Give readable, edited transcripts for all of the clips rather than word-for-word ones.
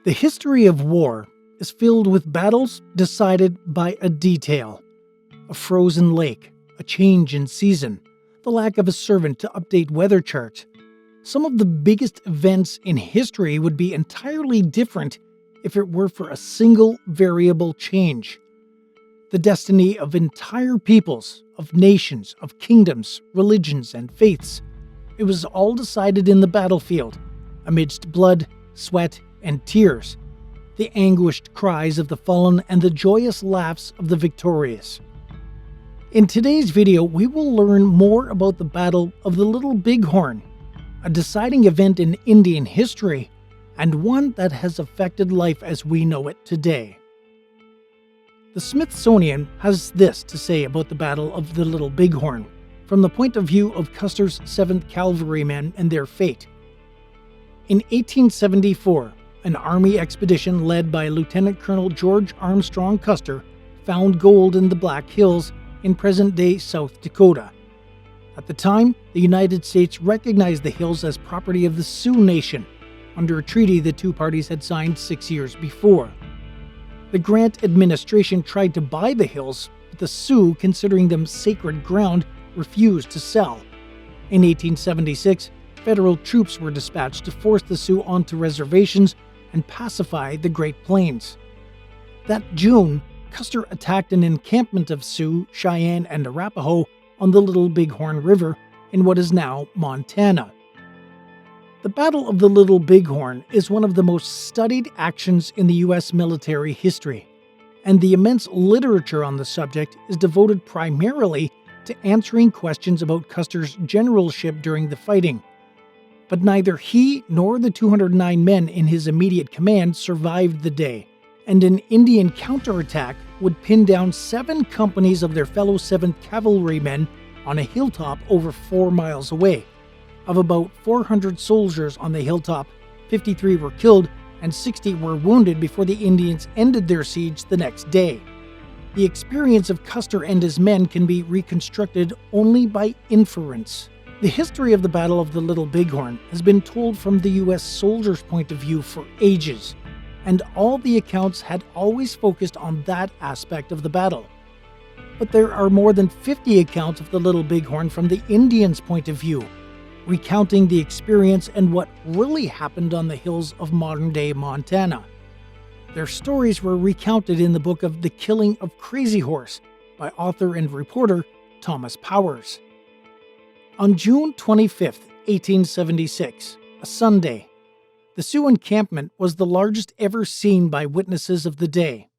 The history of war is filled with battles decided by a detail. A frozen lake, a change in season, the lack of a servant to update weather charts. Some of the biggest events in history would be entirely different if it were for a single variable change. The destiny of entire peoples, of nations, of kingdoms, religions, and faiths. It was all decided in the battlefield, amidst blood, sweat, and tears, the anguished cries of the fallen and the joyous laughs of the victorious. In today's video, we will learn more about the Battle of the Little Bighorn, a deciding event in Indian history, and one that has affected life as we know it today. The Smithsonian has this to say about the Battle of the Little Bighorn, from the point of view of Custer's 7th Cavalrymen and their fate. In 1874, an army expedition led by Lieutenant Colonel George Armstrong Custer found gold in the Black Hills in present-day South Dakota. At the time, the United States recognized the hills as property of the Sioux Nation, under a treaty the two parties had signed 6 years before. The Grant administration tried to buy the hills, but the Sioux, considering them sacred ground, refused to sell. In 1876, federal troops were dispatched to force the Sioux onto reservations and pacify the Great Plains. That June, Custer attacked an encampment of Sioux, Cheyenne, and Arapaho on the Little Bighorn River in what is now Montana. The Battle of the Little Bighorn is one of the most studied actions in the U.S. military history, and the immense literature on the subject is devoted primarily to answering questions about Custer's generalship during the fighting. But neither he nor the 209 men in his immediate command survived the day, and an Indian counterattack would pin down 7 companies of their fellow 7th Cavalrymen on a hilltop over 4 miles away. Of about 400 soldiers on the hilltop, 53 were killed and 60 were wounded before the Indians ended their siege the next day. The experience of Custer and his men can be reconstructed only by inference. The history of the Battle of the Little Bighorn has been told from the U.S. soldiers' point of view for ages, and all the accounts had always focused on that aspect of the battle. But there are more than 50 accounts of the Little Bighorn from the Indians' point of view, recounting the experience and what really happened on the hills of modern-day Montana. Their stories were recounted in the book of The Killing of Crazy Horse by author and reporter Thomas Powers. On June 25, 1876, a Sunday, the Sioux encampment was the largest ever seen by witnesses of the day.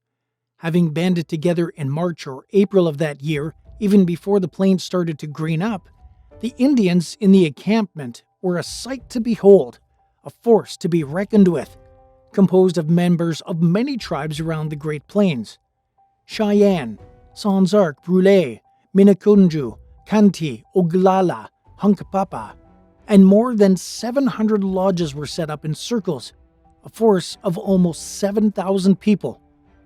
Having banded together in March or April of that year, even before the plains started to green up, the Indians in the encampment were a sight to behold, a force to be reckoned with, composed of members of many tribes around the Great Plains: Cheyenne, Sans Arc, Brule, Minakunju, Kanti, Oglala, Hunkpapa, and more than 700 lodges were set up in circles, a force of almost 7,000 people,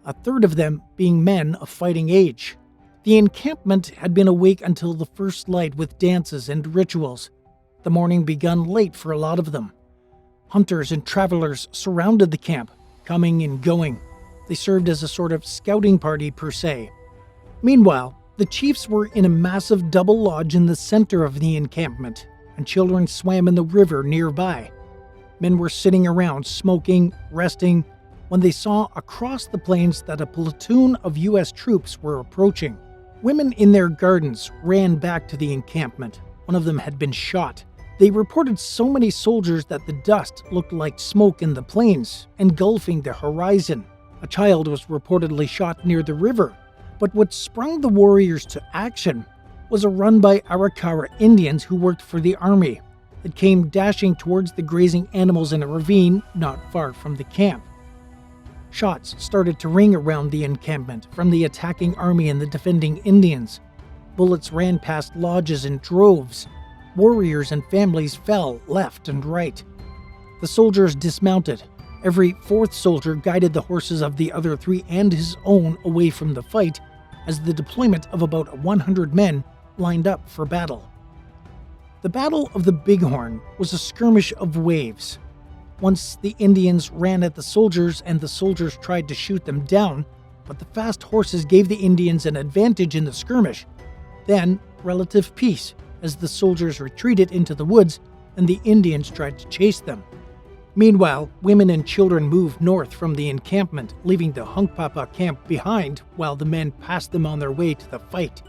a third of them being men of fighting age. The encampment had been awake until the first light with dances and rituals. The morning begun late for a lot of them. Hunters and travelers surrounded the camp, coming and going. They served as a sort of scouting party per se. Meanwhile, the chiefs were in a massive double lodge in the center of the encampment, and children swam in the river nearby. Men were sitting around, smoking, resting, when they saw across the plains that a platoon of U.S. troops were approaching. Women in their gardens ran back to the encampment. One of them had been shot. They reported so many soldiers that the dust looked like smoke in the plains, engulfing the horizon. A child was reportedly shot near the river. But what sprung the warriors to action was a run by Arauca Indians who worked for the army that came dashing towards the grazing animals in a ravine not far from the camp. Shots started to ring around the encampment from the attacking army and the defending Indians. Bullets ran past lodges in droves. Warriors and families fell left and right. The soldiers dismounted. Every 4th soldier guided the horses of the other 3 and his own away from the fight as the deployment of about 100 men lined up for battle. The Battle of the Bighorn was a skirmish of waves. Once the Indians ran at the soldiers and the soldiers tried to shoot them down, but the fast horses gave the Indians an advantage in the skirmish. Then, relative peace as the soldiers retreated into the woods and the Indians tried to chase them. Meanwhile, women and children moved north from the encampment, leaving the Hunkpapa camp behind while the men passed them on their way to the fight.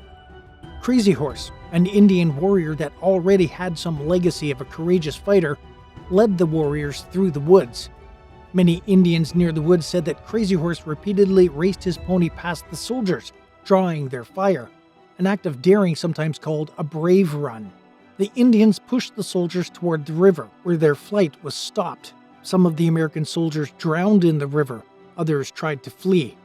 Crazy Horse, an Indian warrior that already had some legacy of a courageous fighter, led the warriors through the woods. Many Indians near the woods said that Crazy Horse repeatedly raced his pony past the soldiers, drawing their fire, an act of daring sometimes called a brave run. The Indians pushed the soldiers toward the river, where their flight was stopped. Some of the American soldiers drowned in the river, others tried to flee.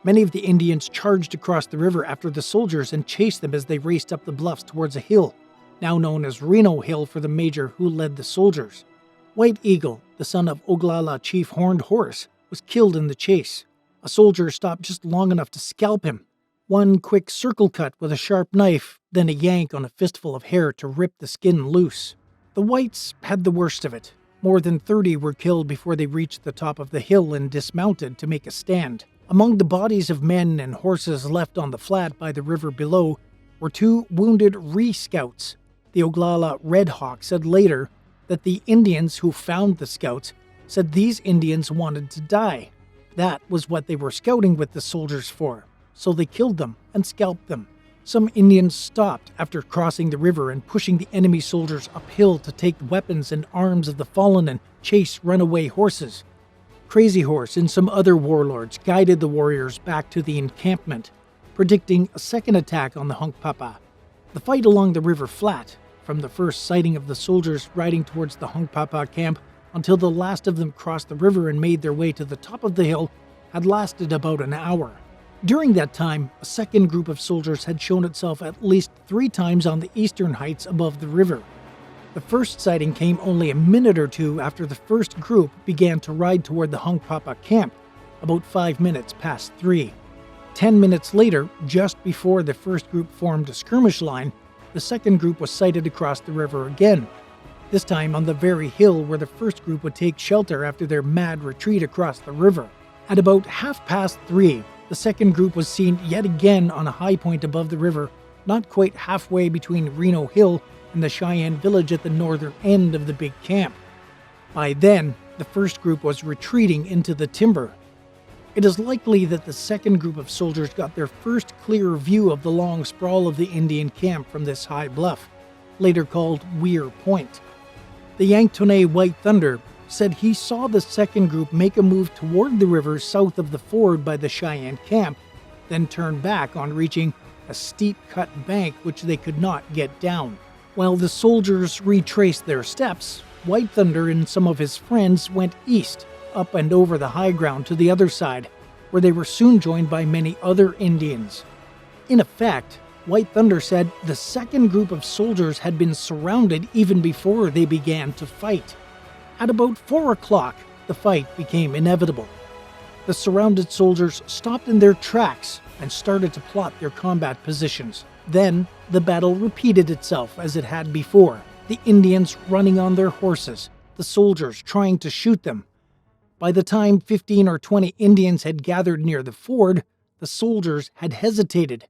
Many of the Indians charged across the river after the soldiers and chased them as they raced up the bluffs towards a hill, now known as Reno Hill for the major who led the soldiers. White Eagle, the son of Oglala Chief Horned Horse, was killed in the chase. A soldier stopped just long enough to scalp him. One quick circle cut with a sharp knife, then a yank on a fistful of hair to rip the skin loose. The whites had the worst of it. More than 30 were killed before they reached the top of the hill and dismounted to make a stand. Among the bodies of men and horses left on the flat by the river below were 2 wounded Scouts. The Oglala Red Hawk said later that the Indians who found the scouts said these Indians wanted to die. That was what they were scouting with the soldiers for, so they killed them and scalped them. Some Indians stopped after crossing the river and pushing the enemy soldiers uphill to take weapons and arms of the fallen and chase runaway horses. Crazy Horse and some other warlords guided the warriors back to the encampment, predicting a second attack on the Hunkpapa. The fight along the river flat, from the first sighting of the soldiers riding towards the Hunkpapa camp until the last of them crossed the river and made their way to the top of the hill, had lasted about an hour. During that time, a second group of soldiers had shown itself at least 3 times on the eastern heights above the river. The first sighting came only a minute or 2 after the first group began to ride toward the Hunkpapa camp, about 5 minutes past 3. 10 minutes later, just before the first group formed a skirmish line, the second group was sighted across the river again, this time on the very hill where the first group would take shelter after their mad retreat across the river. At about 3:30, the second group was seen yet again on a high point above the river, not quite halfway between Reno Hill and the Cheyenne village at the northern end of the big camp. By then, the first group was retreating into the timber. It is likely that the second group of soldiers got their first clear view of the long sprawl of the Indian camp from this high bluff, later called Weir Point. The Yanktonai White Thunder said he saw the second group make a move toward the river south of the ford by the Cheyenne camp, then turn back on reaching a steep-cut bank which they could not get down. While the soldiers retraced their steps, White Thunder and some of his friends went east, up and over the high ground to the other side, where they were soon joined by many other Indians. In effect, White Thunder said the second group of soldiers had been surrounded even before they began to fight. At about 4 o'clock, the fight became inevitable. The surrounded soldiers stopped in their tracks and started to plot their combat positions. Then, the battle repeated itself as it had before, the Indians running on their horses, the soldiers trying to shoot them. By the time 15 or 20 Indians had gathered near the ford, the soldiers had hesitated.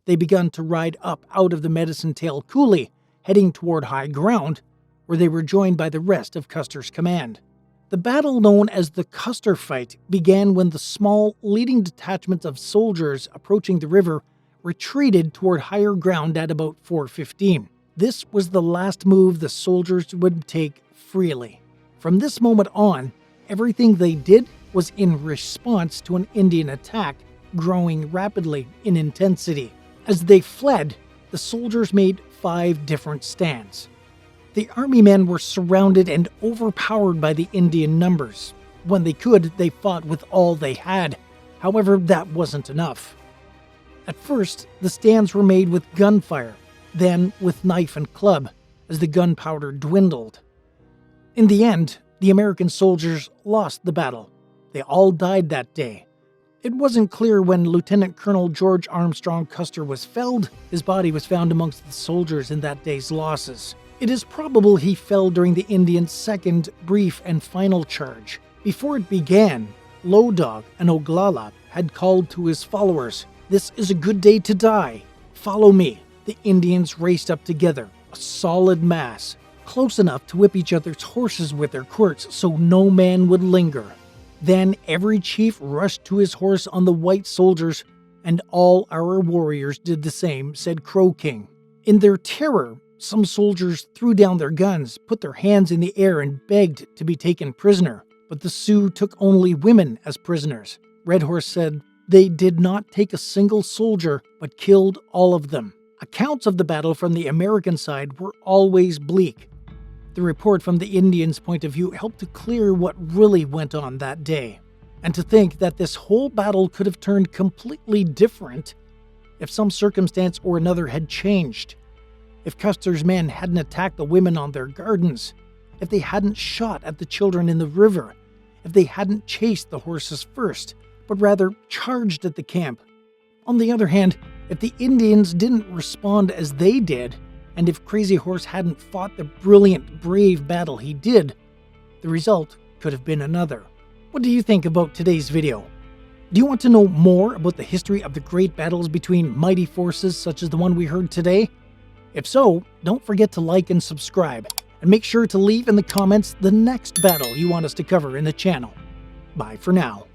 They begun to ride up out of the Medicine Tail Coulee, heading toward high ground, where they were joined by the rest of Custer's command. The battle known as the Custer Fight began when the small, leading detachments of soldiers approaching the river retreated toward higher ground at about 4:15. This was the last move the soldiers would take freely. From this moment on, everything they did was in response to an Indian attack growing rapidly in intensity. As they fled, the soldiers made 5 different stands. The army men were surrounded and overpowered by the Indian numbers. When they could, they fought with all they had. However, that wasn't enough. At first, the stands were made with gunfire, then with knife and club, as the gunpowder dwindled. In the end, the American soldiers lost the battle. They all died that day. It wasn't clear when Lieutenant Colonel George Armstrong Custer was felled. His body was found amongst the soldiers in that day's losses. It is probable he fell during the Indians' second, brief, and final charge. Before it began, Low Dog and Oglala had called to his followers, "This is a good day to die. Follow me." The Indians raced up together, a solid mass, close enough to whip each other's horses with their quirts so no man would linger. Then every chief rushed to his horse on the white soldiers, and all our warriors did the same, said Crow King. In their terror, some soldiers threw down their guns, put their hands in the air, and begged to be taken prisoner. But the Sioux took only women as prisoners. Red Horse said they did not take a single soldier, but killed all of them. Accounts of the battle from the American side were always bleak. The report from the Indians' point of view helped to clear what really went on that day. And to think that this whole battle could have turned completely different if some circumstance or another had changed. If Custer's men hadn't attacked the women on their gardens, if they hadn't shot at the children in the river, if they hadn't chased the horses first, but rather charged at the camp. On the other hand, if the Indians didn't respond as they did, and if Crazy Horse hadn't fought the brilliant, brave battle he did, the result could have been another. What do you think about today's video? Do you want to know more about the history of the great battles between mighty forces such as the one we heard today? If so, don't forget to like and subscribe, and make sure to leave in the comments the next battle you want us to cover in the channel. Bye for now.